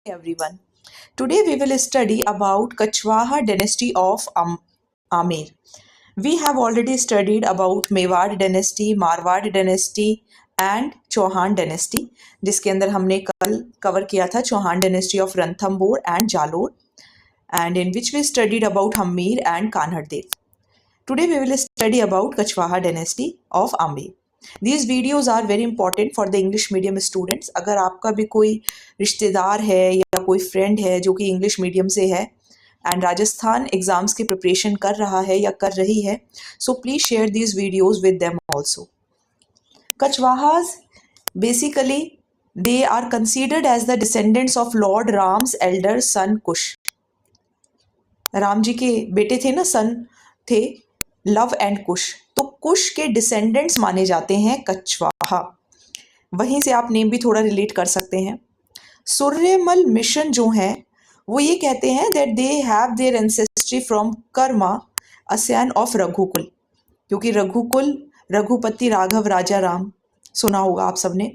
Everyone. Today we will study about Kachwaha dynasty of Amer. We have already studied about Mewad dynasty, Marwad dynasty and Chauhan dynasty, जिसके अंदर हमने कल cover किया था Chauhan dynasty of Ranthambore and Jalore, and in which we studied about Hamir and Kanhardev. Today we will study about Kachwaha dynasty of Amer. These videos are very important for the English medium students. अगर आपका भी कोई रिश्तेदार है या कोई friend है जो कि इंग्लिश मीडियम से है एंड राजस्थान एग्जाम्स की प्रिपरेशन कर रहा है या कर रही है, so please share these videos with them also. Kachhwahas basically they are considered as the descendants of Lord Ram's elder son Kush. Ram ji के बेटे थे ना, सन थे लव एंड कुश, तो कुश के डिसेंडेंट्स माने जाते हैं कछवाहा. वहीं से आप नेम भी थोड़ा रिलेट कर सकते हैं. सूर्यमल मिशन जो है वो ये कहते हैं that they have their ancestry from Karma, a son of Raghukul, क्योंकि रघुकुल रघुपति राघव राजा राम सुना होगा आप सबने.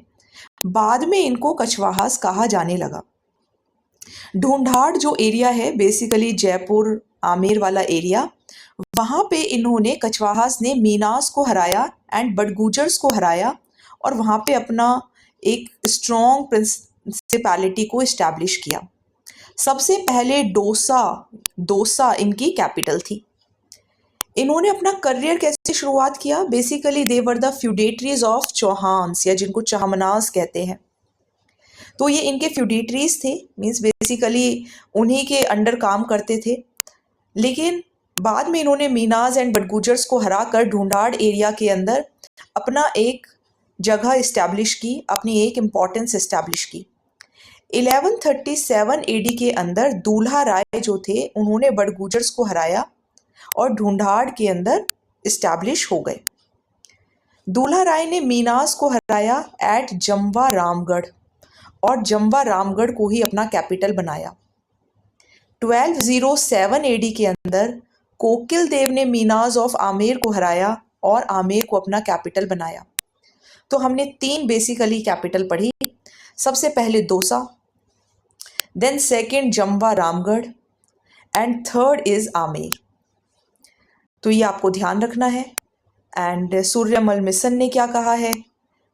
बाद में इनको कछवाहास कहा जाने लगा. ढूंढाड़ जो एरिया है, बेसिकली जयपुर आमेर वाला एरिया, वहाँ पे इन्होंने कछवाहास ने मीनास को हराया एंड बडगुजर्स को हराया और वहाँ पे अपना एक स्ट्रॉन्ग प्रिंसिपैलिटी को इस्टेब्लिश किया. सबसे पहले दोसा इनकी कैपिटल थी. इन्होंने अपना करियर कैसे शुरुआत किया? Basically they were the feudatories of Chauhans, या जिनको चाहमनास कहते हैं. तो ये इनके फ्यूडेटरीज थे, मीन्स बेसिकली उन्हीं के अंडर काम करते थे. लेकिन बाद में इन्होंने मीनाज एंड बडगुजर्स को हरा कर ढूंढाड़ एरिया के अंदर अपना एक जगह इस्टेब्लिश की, अपनी एक इम्पोर्टेंस इस्टेब्लिश की. 1137 एडी के अंदर दूल्हा राय जो थे उन्होंने बडगुजर्स को हराया और ढूंढाड़ के अंदर इस्टेब्लिश हो गए. दूल्हा राय ने मीनास को हराया एट जम्वा रामगढ़ और जम्वा रामगढ़ को ही अपना कैपिटल बनाया. 1207 एडी के अंदर कोकिल देव ने मीनाज ऑफ आमेर को हराया और आमेर को अपना कैपिटल बनाया. तो हमने 3 बेसिकली कैपिटल पढ़ी. सबसे पहले Dausa, then second Jamwa Ramgarh and third is Amer. तो ये आपको ध्यान रखना है. एंड सूर्यमल मिशन ने क्या कहा है?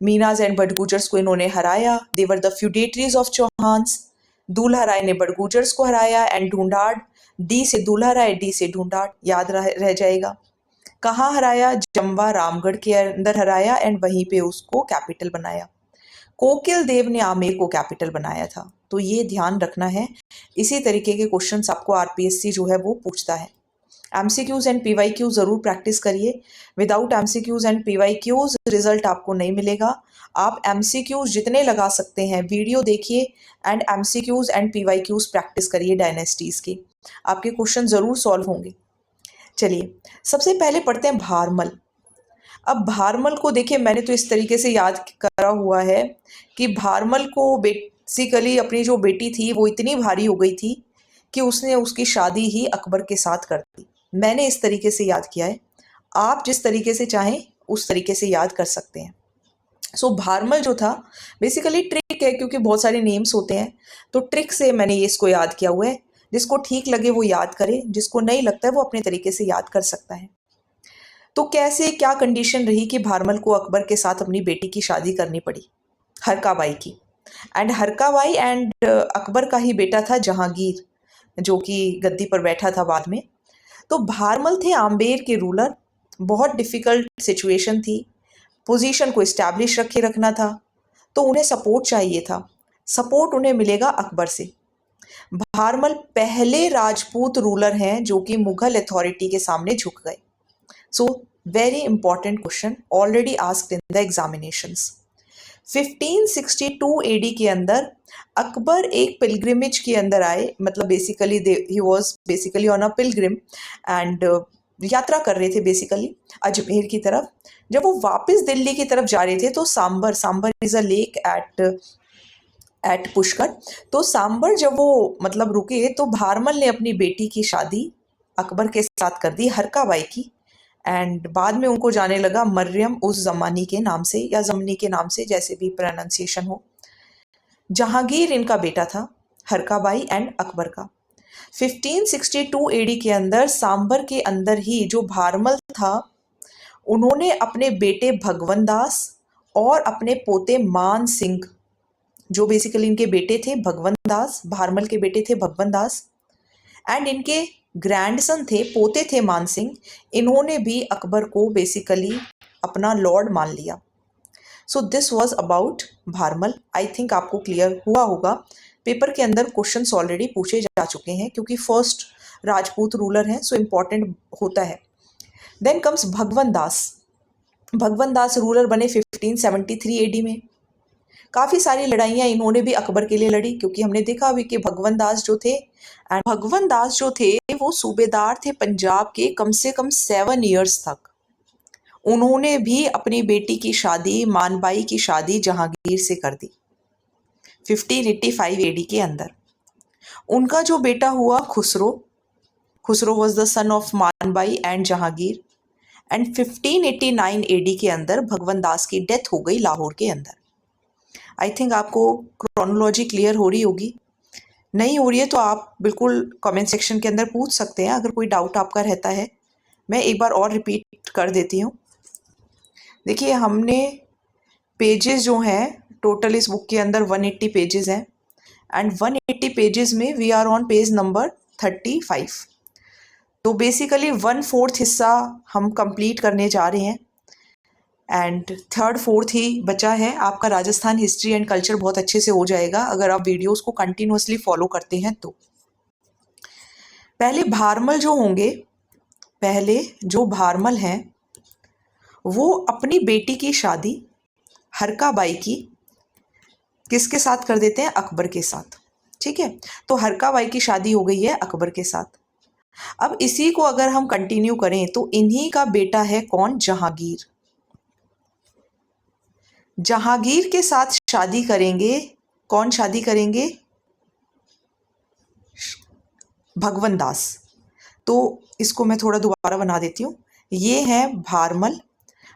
मीनाज एंड बडगुजर्स को इन्होंने हराया, दे were the feudatories of Chauhans. दूल्हा राय ने बडगुजर्स को हराया एंड ढूंढाड़, डी से दूल्हा राय, डी से ढूंढाड़, याद रह जाएगा. कहाँ हराया? जम्वा रामगढ़ के अंदर हराया एंड वहीं पे उसको कैपिटल बनाया. कोकिल देव ने आमेर को कैपिटल बनाया था. तो ये ध्यान रखना है. इसी तरीके के क्वेश्चंस आपको आरपीएससी जो है वो पूछता है. एमसीक्यूज एंड पीवाईक्यूज ज़रूर प्रैक्टिस करिए. Without MCQs and PYQs result आपको नहीं मिलेगा. आप एमसीक्यूज जितने लगा सकते हैं वीडियो देखिए and MCQs and PYQs practice करिए डायनेस्टीज की. आपके क्वेश्चन ज़रूर सॉल्व होंगे. चलिए सबसे पहले पढ़ते हैं भारमल. अब भारमल को देखिए, मैंने तो इस तरीके से याद करा हुआ है कि भारमल को बेसिकली अपनी जो बेटी थी वो इतनी भारी हो गई थी कि उसने उसकी शादी ही अकबर के साथ कर दी. मैंने इस तरीके से याद किया है. आप जिस तरीके से चाहें उस तरीके से याद कर सकते हैं. सो भारमल जो था बेसिकली ट्रिक है, क्योंकि बहुत सारे नेम्स होते हैं तो ट्रिक से मैंने ये इसको याद किया हुआ है. जिसको ठीक लगे वो याद करे, जिसको नहीं लगता है वो अपने तरीके से याद कर सकता है. तो कैसे क्या कंडीशन रही कि भारमल को अकबर के साथ अपनी बेटी की शादी करनी पड़ी? हरकाबाई की. एंड हरकाबाई एंड अकबर का ही बेटा था जहांगीर, जो कि गद्दी पर बैठा था बाद में. तो भारमल थे आम्बेर के रूलर. बहुत डिफ़िकल्ट सिचुएशन थी. पोजीशन को इस्टेब्लिश रखना था, तो उन्हें सपोर्ट चाहिए था. सपोर्ट उन्हें मिलेगा अकबर से. भारमल पहले राजपूत रूलर हैं जो कि मुगल अथॉरिटी के सामने झुक गए. So very important question already asked in the examinations. 1562 AD के अंदर अकबर एक पिलग्रिमेज के अंदर आए, मतलब basically he was basically on a pilgrim and यात्रा कर रहे थे बेसिकली अजमेर की तरफ. जब वो वापस दिल्ली की तरफ जा रहे थे तो Sambhar is a lake at Pushkar. तो सांबर जब वो मतलब रुके तो भारमल ने अपनी बेटी की शादी अकबर के साथ कर दी, हरकाबाई की. एंड बाद में उनको जाने लगा मरियम उस जमानी के नाम से या जमनी के नाम से, जैसे भी प्रोनाउंसिएशन हो. जहांगीर इनका बेटा था. हरकाबाई एंड अकबर का। 1562 एडी के अंदर सांबर के अंदर ही जो भारमल था, उन्होंने अपने बेटे भगवन दास और अपने पोते मान सिंह, जो बेसिकली इनके बेटे थे भगवन दास, भारमल के बेटे थे भगवन दास, एंड इनके ग्रैंडसन थे, पोते थे मान सिंह, इन्होंने भी अकबर को बेसिकली अपना लॉर्ड मान लिया। सो this was about Bharmal. I think आपको क्लियर हुआ होगा। पेपर के अंदर क्वेश्चंस ऑलरेडी पूछे जा चुके हैं क्योंकि फर्स्ट राजपूत रूलर हैं, सो इम्पॉर्टेंट होता है। देन कम्स भगवन दास। भगवन दास रूलर बने 1573 एडी में। काफ़ी सारी लड़ाइयाँ इन्होंने भी अकबर के लिए लड़ी क्योंकि हमने देखा अभी कि भगवन दास जो थे, एंड भगवन दास जो थे वो सूबेदार थे पंजाब के कम से कम 7 ईयर्स तक। उन्होंने भी अपनी बेटी की शादी, मानबाई की शादी जहांगीर से कर दी 1585 एडी के अंदर। उनका जो बेटा हुआ Khusro, Khusro was the son of Manbai and Jahangir, and 1589 AD के अंदर भगवन दास की डेथ हो गई लाहौर के अंदर। आई थिंक आपको क्रोनोलॉजी क्लियर हो रही होगी। नहीं हो रही है तो आप बिल्कुल कमेंट सेक्शन के अंदर पूछ सकते हैं अगर कोई डाउट आपका रहता है। मैं एक बार और रिपीट कर देती हूँ। देखिए, हमने पेजेस जो हैं टोटल इस बुक के अंदर 180 पेजेस हैं, एंड 180 पेजेस में we are on page number 35। तो बेसिकली 1/4 हिस्सा हम कंप्लीट करने जा रहे हैं, एंड 3/4 ही बचा है। आपका राजस्थान हिस्ट्री एंड कल्चर बहुत अच्छे से हो जाएगा अगर आप वीडियोस को कंटिन्यूअसली फॉलो करते हैं तो। पहले भारमल जो होंगे, पहले जो भारमल हैं वो अपनी बेटी की शादी हरकाबाई की किसके साथ कर देते हैं? अकबर के साथ। ठीक है, तो हरकाबाई की शादी हो गई है अकबर के साथ। अब इसी को अगर हम कंटिन्यू करें तो इन्हीं का बेटा है कौन? जहांगीर। जहांगीर के साथ शादी करेंगे कौन? शादी करेंगे भगवन दास। तो इसको मैं थोड़ा दोबारा बना देती हूँ। ये है भारमल,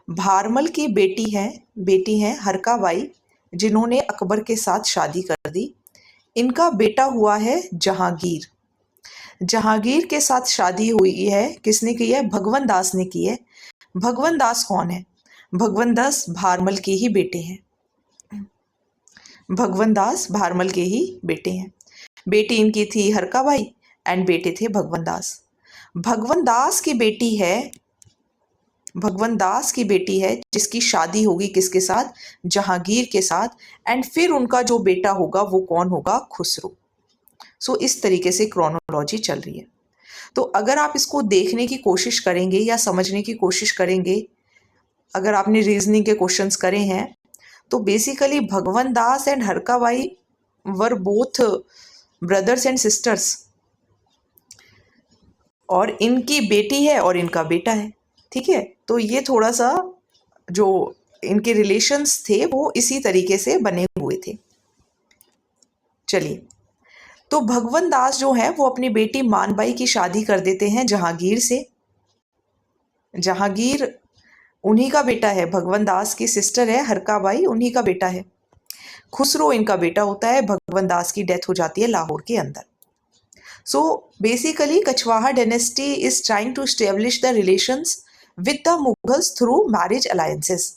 भारमल की बेटी है हरकाबाई, जिन्होंने अकबर के साथ शादी कर दी। इनका बेटा हुआ है जहांगीर। जहांगीर के साथ शादी हुई है, किसने की है? भगवन दास ने की है। भगवन दास कौन है? भगवन दास भारमल के ही बेटे हैं। भगवन दास भारमल के ही बेटे हैं। बेटी इनकी थी हरकाबाई एंड बेटे थे भगवन दास। भगवन दास की बेटी है, भगवन दास की बेटी है जिसकी शादी होगी किसके साथ? जहांगीर के साथ, एंड फिर उनका जो बेटा होगा वो कौन होगा? खुसरो। सो इस तरीके से क्रोनोलॉजी चल रही है। तो अगर आप इसको देखने की कोशिश करेंगे या समझने की कोशिश करेंगे, अगर आपने रीजनिंग के क्वेश्चंस करे हैं, तो basically Bhagwan Das and Harkabai were both brothers and sisters, और इनकी बेटी है और इनका बेटा है। ठीक है, तो ये थोड़ा सा जो इनके रिलेशंस थे वो इसी तरीके से बने हुए थे। चलिए, तो भगवन दास जो है वो अपनी बेटी मानबाई की शादी कर देते हैं जहांगीर से। जहांगीर उन्हीं का बेटा है, भगवन दास की सिस्टर है हरकाबाई, उन्हीं का बेटा है। खुसरो इनका बेटा होता है। भगवन दास की डेथ हो जाती है लाहौर के अंदर। So basically Kachhwaha dynasty is trying to establish the relations with the Mughals through marriage alliances.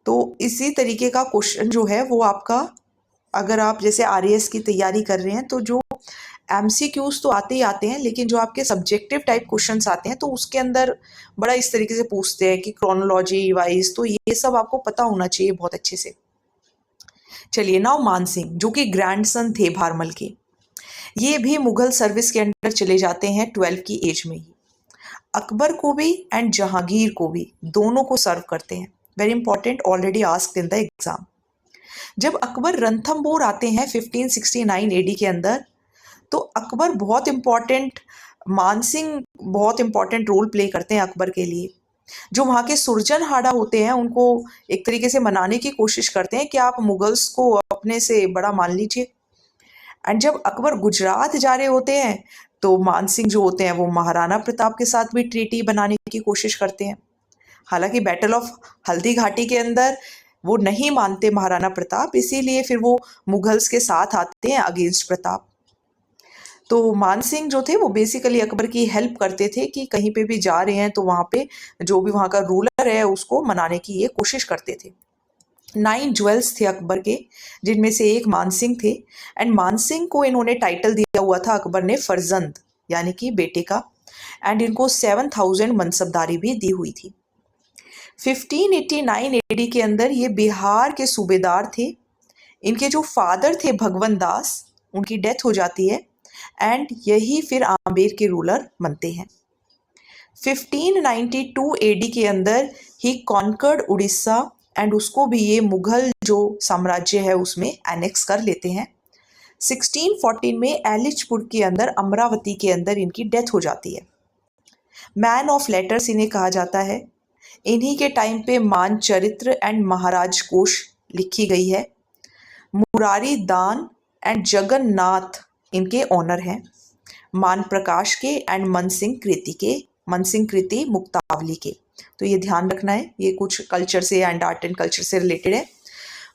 तो इसी तरीके का क्वेश्चन जो है वो आपका, अगर आप जैसे आरएएस की तैयारी कर रहे हैं तो जो एमसीक्यूज तो आते ही आते हैं, लेकिन जो आपके सब्जेक्टिव टाइप क्वेश्चंस आते हैं तो उसके अंदर बड़ा इस तरीके से पूछते हैं कि क्रोनोलॉजी वाइज, तो ये सब आपको पता होना चाहिए बहुत अच्छे से। चलिए, नाउ मान सिंह जो कि ग्रैंडसन थे भारमल के, ये भी मुगल सर्विस के अंडर चले जाते हैं 12 की एज में ही। अकबर को भी एंड जहांगीर को भी, दोनों को सर्व करते हैं। Very important, already asked in the exam. जब अकबर रणथंबोर आते हैं 1569 एडी के अंदर, तो अकबर बहुत इंपॉर्टेंट, मानसिंह बहुत इंपॉर्टेंट रोल प्ले करते हैं अकबर के लिए। जो वहाँ के सुरजनहाड़ा होते हैं उनको एक तरीके से मनाने की कोशिश करते हैं कि आप मुगल्स को अपने से बड़ा मान लीजिए। एंड जब अकबर गुजरात जा रहे होते हैं तो मानसिंह जो होते हैं वो महाराणा प्रताप के साथ भी ट्रीटी बनाने की कोशिश करते हैं। हालांकि बैटल ऑफ हल्दी घाटी के अंदर वो नहीं मानते महाराणा प्रताप, इसीलिए फिर वो मुगल्स के साथ आते हैं अगेंस्ट प्रताप। तो मान सिंह जो थे वो बेसिकली अकबर की हेल्प करते थे कि कहीं पे भी जा रहे हैं तो वहाँ पे जो भी वहाँ का रूलर है उसको मनाने की ये कोशिश करते थे। 9 ज्वेल्स थे अकबर के, जिनमें से एक मानसिंह थे। एंड मानसिंह को इन्होंने टाइटल दिया हुआ था अकबर ने फर्जंद, यानी कि बेटे का। एंड इनको 7,000 मनसबदारी भी दी हुई थी। 1589 एडी के अंदर ये बिहार के सूबेदार थे। इनके जो फादर थे भगवंत दास, उनकी डेथ हो जाती है एंड यही फिर आमेर के रूलर बनते हैं। 1592 एडी के अंदर ही कॉन्कर्ड उड़ीसा एंड उसको भी ये मुगल जो साम्राज्य है उसमें एनेक्स कर लेते हैं। 1614 में एलिचपुर के अंदर अमरावती के अंदर इनकी डेथ हो जाती है। मैन ऑफ लेटर्स इन्हें कहा जाता है। इन्हीं के टाइम पे मानचरित्र एंड महाराज कोश लिखी गई है। मुरारी दान एंड जगन्नाथ इनके ऑनर हैं। मान प्रकाश के एंड मनसिंह कृति मुक्तावली के। तो ये ध्यान रखना है, ये कुछ कल्चर से एंड आर्ट एंड कल्चर से रिलेटेड है।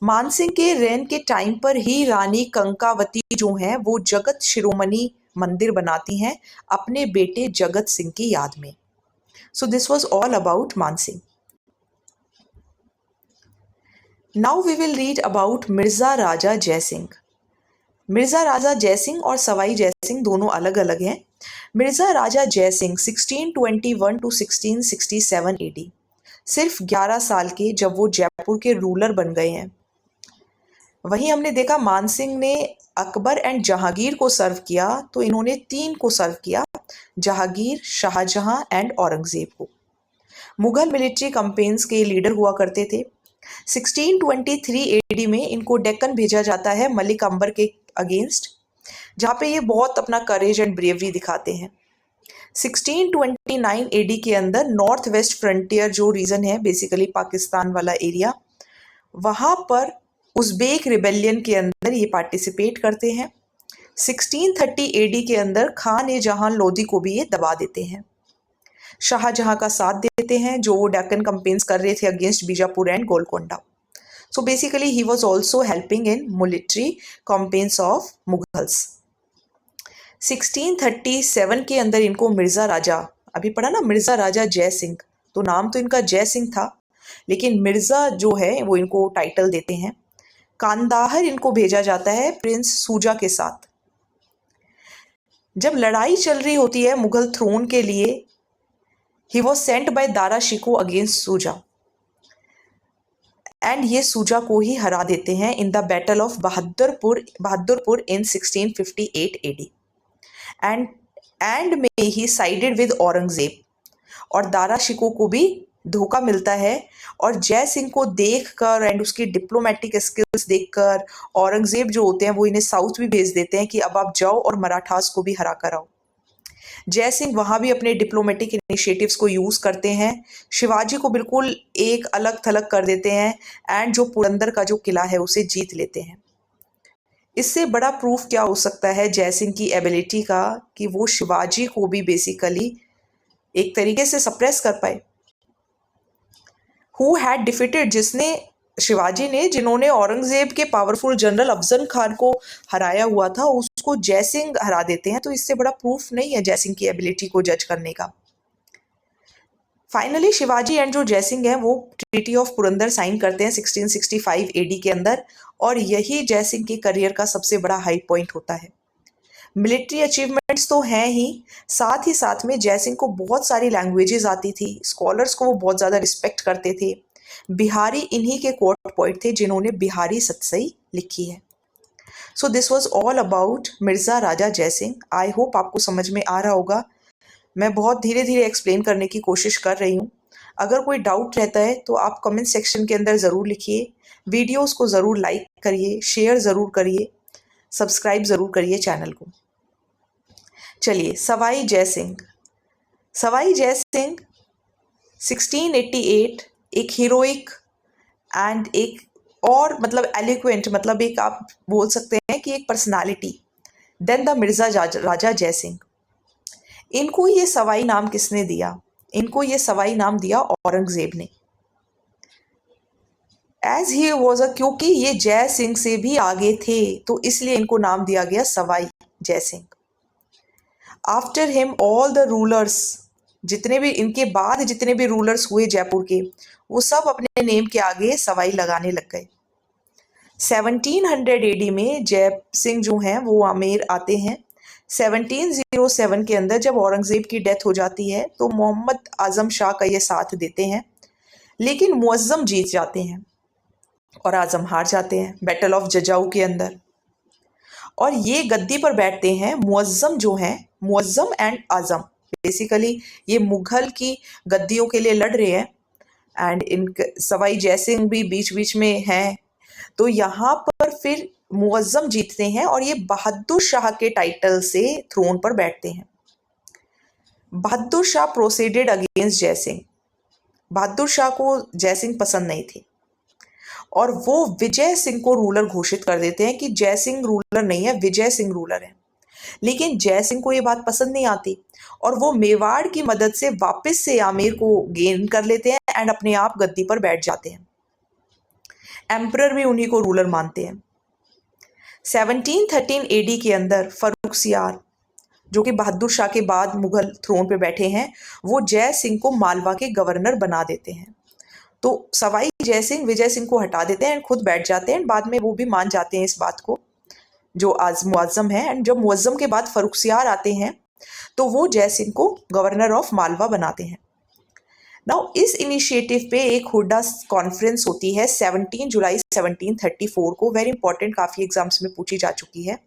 मानसिंह के रेन के टाइम पर ही रानी कंकावती जो हैं वो जगत शिरोमणि मंदिर बनाती हैं अपने बेटे जगत सिंह की याद में। So this was all about Mansingh. Now we will read about Mirza Raja Jaisingh. Mirza Raja Jaisingh और सवाई जयसिंह दोनों अलग अलग हैं। मिर्जा राजा जयसिंह 1621 टू 1667 एडी, सिर्फ 11 साल के जब वो जयपुर के रूलर बन गए हैं। वहीं हमने देखा मानसिंह ने अकबर एंड जहांगीर को सर्व किया, तो इन्होंने 3 को सर्व किया, जहांगीर, शाहजहां एंड औरंगजेब को। मुगल मिलिट्री कंपेन्स के लीडर हुआ करते थे। 1623 एडी में इनको डेक्कन भेजा जाता है मलिक अंबर के अगेंस्ट, जहाँ पे ये बहुत अपना करेज एंड ब्रेवरी दिखाते हैं। 1629 एडी के अंदर नॉर्थ वेस्ट फ्रंटियर जो रीजन है, बेसिकली पाकिस्तान वाला एरिया, वहाँ पर उज़्बेक रिबेलियन के अंदर ये पार्टिसिपेट करते हैं। 1630 एडी के अंदर खान ए जहां लोधी को भी ये दबा देते हैं। शाहजहां का साथ देते हैं जो वो डेक्कन कंपेन्स कर रहे थे against Bijapur and Golconda. So basically he was also helping in military companies of Mughals. 1637 के अंदर इनको मिर्जा राजा, अभी पढ़ा ना मिर्जा राजा जय सिंह, तो नाम तो इनका जय सिंह था लेकिन मिर्जा जो है वो इनको टाइटल देते हैं। कांदाहर इनको भेजा जाता है प्रिंस सूजा के साथ। जब लड़ाई चल रही होती है मुगल थ्रोन के लिए, he was sent by Dara Shikoh against Shuja and ये सूजा को ही हरा देते हैं in the battle of Bahadurpur in 1658 AD and में ही साइडेड विद औरंगजेब, और दारा शिको को भी धोखा मिलता है। और जय सिंह को देखकर एंड उसकी डिप्लोमेटिक स्किल्स देखकर औरंगजेब जो होते हैं वो इन्हें साउथ भी भेज देते हैं कि अब आप जाओ और मराठास को भी हरा कर आओ। जय सिंह वहाँ भी अपने डिप्लोमेटिक इनिशिएटिव्स को यूज़ करते हैं, शिवाजी को बिल्कुल एक अलग थलग कर देते हैं एंड जो पुरंदर का जो किला है उसे जीत लेते हैं। इससे बड़ा प्रूफ क्या हो सकता है जय सिंह की एबिलिटी का कि वो शिवाजी को भी बेसिकली एक तरीके से सप्रेस कर पाए। हु हैड डिफीटेड, शिवाजी ने जिन्होंने औरंगजेब के पावरफुल जनरल अफजल खान को हराया हुआ था उसको जय सिंह हरा देते हैं, तो इससे बड़ा प्रूफ नहीं है जय सिंह की एबिलिटी को जज करने का। फाइनली शिवाजी एंड जो जय सिंह है वो ट्रीटी ऑफ पुरंदर साइन करते हैं 1665 एडी के अंदर, और यही जय सिंह के करियर का सबसे बड़ा हाई पॉइंट होता है। मिलिट्री अचीवमेंट्स तो हैं ही साथ में जय सिंह को बहुत सारी लैंग्वेजेस आती थी, स्कॉलर्स को वो बहुत ज़्यादा रिस्पेक्ट करते थे। बिहारी इन्हीं के कोर्ट पॉइंट थे जिन्होंने बिहारी सतसई लिखी है। So this was all about Mirza Raja Jai Singh. I hope आपको समझ में आ रहा होगा। मैं बहुत धीरे धीरे एक्सप्लेन करने की कोशिश कर रही हूँ। अगर कोई डाउट रहता है तो आप कमेंट सेक्शन के अंदर ज़रूर लिखिए। वीडियोस को ज़रूर लाइक करिए, शेयर ज़रूर करिए, सब्सक्राइब ज़रूर करिए चैनल को। चलिए, सवाई जय सिंह 1688 एक हीरोइक एंड एक और मतलब एलिक्वेंट, मतलब एक आप बोल सकते हैं कि एक personality then the Mirza Raja Jai Singh. इनको ये सवाई नाम किसने दिया? इनको ये सवाई नाम दिया औरंगजेब ने। एज ही वॉज क्योंकि ये जय सिंह से भी आगे थे तो इसलिए इनको नाम दिया गया Sawai Jai Singh. After him all the rulers, जितने भी इनके बाद जितने भी रूलर्स हुए जयपुर के, वो सब अपने नेम के आगे सवाई लगाने लग गए। 1700 एडी में जय सिंह जो हैं वो आमेर आते हैं। 1707 के अंदर जब औरंगजेब की डेथ हो जाती है तो मोहम्मद आजम शाह का ये साथ देते हैं, लेकिन मुअज्जम जीत जाते हैं और आजम हार जाते हैं बैटल ऑफ जजाऊ के अंदर। और ये गद्दी पर बैठते हैं मुअज्जम जो हैं, मुअज्जम एंड आजम। बेसिकली ये मुगल की गद्दियों के लिए लड़ रहे हैं एंड इन सवाई जयसिंह भी बीच बीच में हैं। तो यहाँ पर फिर मुअज्जम जीतते हैं और ये बहादुर शाह के टाइटल से थ्रोन पर बैठते हैं। Bahadur Shah proceeded against Jaisingh. बहादुर शाह को जयसिंह पसंद नहीं थे और वो विजय सिंह को रूलर घोषित कर देते हैं कि जय सिंह रूलर नहीं है, विजय सिंह रूलर है। लेकिन जय सिंह को ये बात पसंद नहीं आती और वो मेवाड़ की मदद से वापस से आमेर को गेन कर लेते हैं एंड अपने आप गद्दी पर बैठ जाते हैं। एम्परर भी उन्हीं को रूलर मानते हैं। 1713 एडी के अंदर फर्रुखसियार, जो कि बहादुर शाह के बाद मुगल थ्रोन पे बैठे हैं, वो जय सिंह को मालवा के गवर्नर बना देते हैं। तो सवाई जय सिंह विजय सिंह को हटा देते हैं, खुद बैठ जाते हैं। बाद में वो भी मान जाते हैं इस बात को, जो आज मुअज्जम है। एंड जब मुअज्जम के बाद फर्रुखसियार आते हैं तो वो जय सिंह को गवर्नर ऑफ मालवा बनाते हैं। नाउ इस इनिशिएटिव पे एक हुड्डा कॉन्फ्रेंस होती है 17 जुलाई 1734 को, वेरी इंपॉर्टेंट, काफ़ी एग्जाम्स में पूछी जा चुकी है,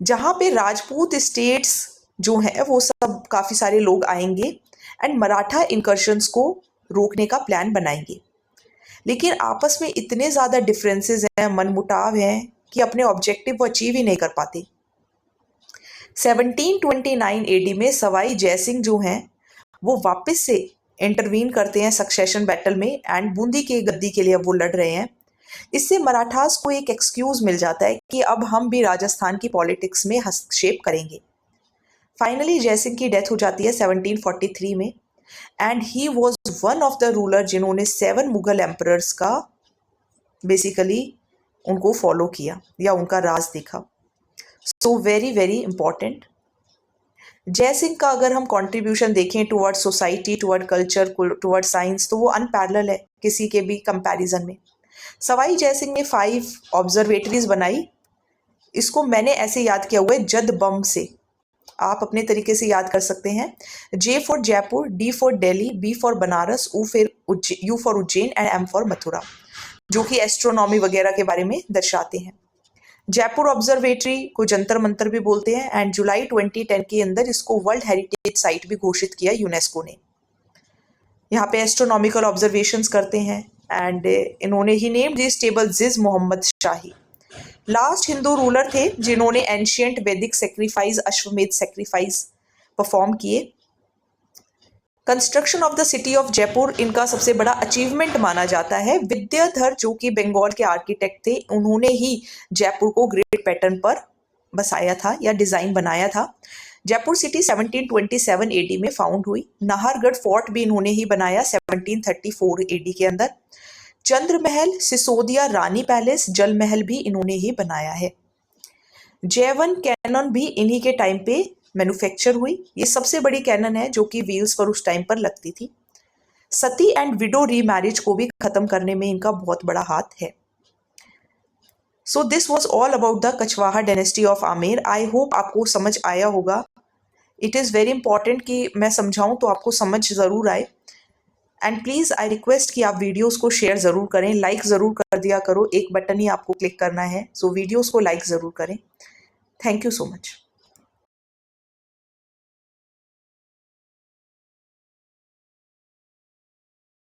जहाँ पे राजपूत स्टेट्स जो हैं वो सब काफ़ी सारे लोग आएंगे एंड मराठा इनकर्शंस को रोकने का प्लान बनाएंगे। लेकिन आपस में इतने ज़्यादा डिफरेंसेस हैं, मनमुटाव हैं कि अपने ऑब्जेक्टिव वो अचीव ही नहीं कर पाते। 1729 एडी में सवाई जयसिंह जो हैं वो वापस से इंटरवीन करते हैं सक्सेशन बैटल में एंड बूंदी के गद्दी के लिए वो लड़ रहे हैं। इससे मराठास को एक एक्सक्यूज मिल जाता है कि अब हम भी राजस्थान की पॉलिटिक्स में हस्तक्षेप करेंगे। फाइनली जयसिंह की डेथ हो जाती है 1743 में and he was one of the ruler जिन्होंने 7 मुगल एम्परर्स का बेसिकली उनको फॉलो किया या उनका राज देखा। So very very important. Jaisingh का अगर हम कंट्रीब्यूशन देखें toward society, toward culture, toward science, तो वो अनपैरेलल है किसी के भी कंपैरिजन में। सवाई जयसिंह ने 5 ऑब्जर्वेटरीज बनाई। इसको मैंने ऐसे याद किया हुआ है जद बम से, आप अपने तरीके से याद कर सकते हैं। J for Jaipur, D for Delhi, B for Banaras, U for Ujjain and M for Mathura, जो कि एस्ट्रोनॉमी वगैरह के बारे में दर्शाते हैं। जयपुर ऑब्जर्वेटरी को जंतर मंतर भी बोलते हैं एंड जुलाई 2010 के अंदर इसको वर्ल्ड हेरिटेज साइट भी घोषित किया यूनेस्को ने। यहाँ पे एस्ट्रोनॉमिकल ऑब्जर्वेशंस करते हैं एंड इन्होंने ही name this table Zij Muhammad Shahi. Last Hindu ruler थे जिन्होंने ancient Vedic sacrifice, Ashwamedh sacrifice perform किए। Construction of the city of Jaipur इनका सबसे बड़ा अचीवमेंट माना जाता है। विद्याधर जो कि बंगाल के आर्किटेक्ट थे, उन्होंने ही जयपुर को ग्रिड पैटर्न पर बसाया था या डिज़ाइन बनाया था। जयपुर सिटी 1727 एडी में फाउंड हुई। नाहरगढ़ फोर्ट भी इन्होंने ही बनाया 1734 एडी के अंदर। चंद्र महल, सिसोदिया रानी पैलेस, जल महल भी इन्होंने ही बनाया है। J1 कैनन भी इन्हीं के टाइम पे मैन्युफैक्चर हुई। ये सबसे बड़ी कैनन है जो कि व्हील्स पर उस टाइम पर लगती थी। सती एंड विडो रीमैरिज को भी खत्म करने में इनका बहुत बड़ा हाथ है। So this was all about the Kachhwaha dynasty of Amer. I hope आपको समझ आया होगा। इट इज़ वेरी इंपॉर्टेंट कि मैं समझाऊं तो आपको समझ ज़रूर आए। एंड प्लीज़ आई रिक्वेस्ट कि आप वीडियोस को शेयर ज़रूर करें, लाइक ज़रूर कर दिया करो। एक बटन ही आपको क्लिक करना है, सो वीडियोस को लाइक ज़रूर करें। Thank you so much.